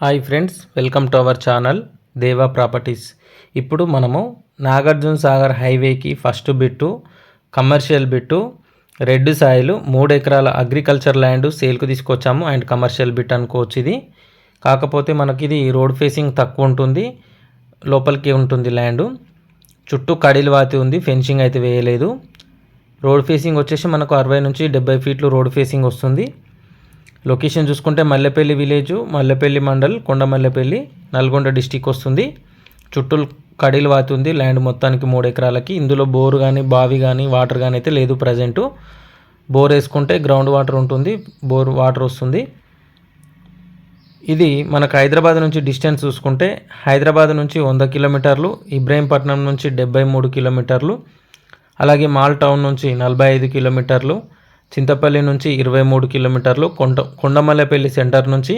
Hi friends, welcome to our channel Deva properties. ఇప్పుడు మనము నాగార్జున సాగర్ హైవేకి first bit commercial bit red soil 3 ఎకరాల agriculture land సేల్కు తీసుకొచ్చాము. అండ్ కమర్షియల్ బిట్ అనుకోవచ్చు ఇది. కాకపోతే మనకి ఇది రోడ్ ఫేసింగ్ తక్కువ ఉంటుంది, లోపలికి ఉంటుంది ల్యాండ్. చుట్టూ కడిలు వాతి ఉంది, ఫెన్సింగ్ అయితే వేయలేదు. రోడ్ ఫేసింగ్ వచ్చేసి మనకు 60 నుంచి 70 ఫీట్లు రోడ్ ఫేసింగ్ వస్తుంది. లొకేషన్ చూసుకుంటే మల్లెపల్లి విలేజ్, మల్లెపల్లి మండల్, కొండమల్లెపల్లి, నల్గొండ డిస్టిక్ వస్తుంది. చుట్టూ కడిలు వాతి ఉంది ల్యాండ్ మొత్తానికి 3 ఎకరాలకి. ఇందులో బోర్ కానీ బావి కానీ వాటర్ కానీ అయితే లేదు ప్రజెంటు. బోర్ వేసుకుంటే గ్రౌండ్ వాటర్ ఉంటుంది, బోర్ వాటర్ వస్తుంది. ఇది మనకు హైదరాబాద్ నుంచి డిస్టెన్స్ చూసుకుంటే హైదరాబాద్ నుంచి 100 కిలోమీటర్లు, ఇబ్రహీంపట్నం నుంచి 73 కిలోమీటర్లు, అలాగే మాల్ టౌన్ నుంచి 45 కిలోమీటర్లు, చింతపల్లి నుంచి 23 కిలోమీటర్లు, కొండమల్లెపల్లి సెంటర్ నుంచి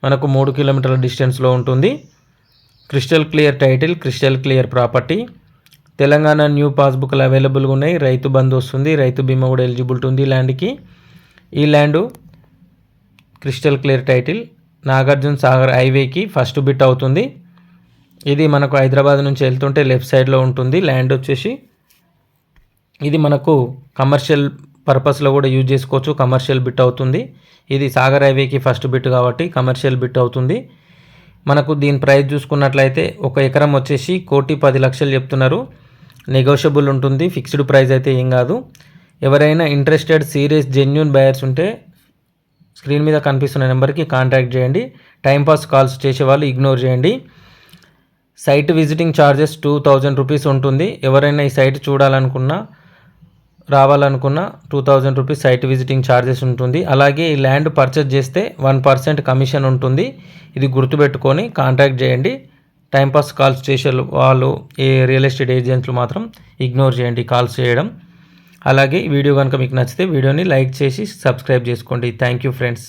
మనకు 3 కిలోమీటర్ల డిస్టెన్స్లో ఉంటుంది. Crystal clear title, crystal clear property. Telangana new పాస్బుక్లు అవైలబుల్గా ఉన్నాయి. రైతు బంధు వస్తుంది, రైతు బీమా కూడా ఎలిజిబిలిటీ ఉంది ల్యాండ్కి. ఈ land crystal clear title Nagarjuna Sagar హైవేకి ఫస్ట్ బిట్ అవుతుంది. ఇది మనకు హైదరాబాద్ నుంచి వెళ్తుంటే లెఫ్ట్ సైడ్లో ఉంటుంది ల్యాండ్ వచ్చేసి. ఇది మనకు కమర్షియల్ పర్పస్లో కూడా యూజ్ చేసుకోవచ్చు, కమర్షియల్ బిట్ అవుతుంది. ఇది సాగర్ హైవేకి ఫస్ట్ బిట్ కాబట్టి కమర్షియల్ బిట్ అవుతుంది. మనకు దీని ప్రైస్ చూసుకున్నట్లయితే 1 ఎకరం వచ్చేసి 1,10,00,000 చెప్తున్నారు. నెగోషియబుల్ ఉంటుంది, ఫిక్స్డ్ ప్రైస్ అయితే ఏం కాదు. ఎవరైనా ఇంట్రెస్టెడ్ సీరియస్ జెన్యూన్ బయర్స్ ఉంటే స్క్రీన్ మీద కనిపిస్తున్న నెంబర్కి కాంటాక్ట్ చేయండి. టైంపాస్ కాల్స్ చేసేవాళ్ళు ఇగ్నోర్ చేయండి. సైట్ విజిటింగ్ ఛార్జెస్ 2,000 రూపీస్ ఉంటుంది. ఎవరైనా ఈ సైట్ చూడాలనుకున్నా రావాలనుకున్న 2,000 రూపీస్ సైట్ విజిటింగ్ ఛార్జెస్ ఉంటుంది. అలాగే ఈ ల్యాండ్ పర్చేజ్ చేస్తే 1% కమిషన్ ఉంటుంది. ఇది గుర్తుపెట్టుకొని కాంటాక్ట్ చేయండి. టైంపాస్ కాల్స్ చేసే వాళ్ళు ఏ రియల్ ఎస్టేట్ ఏజెంట్లు మాత్రం ఇగ్నోర్ చేయండి కాల్స్ చేయడం. అలాగే వీడియో కనుక మీకు నచ్చితే వీడియోని లైక్ చేసి సబ్స్క్రైబ్ చేసుకోండి. Thank you friends.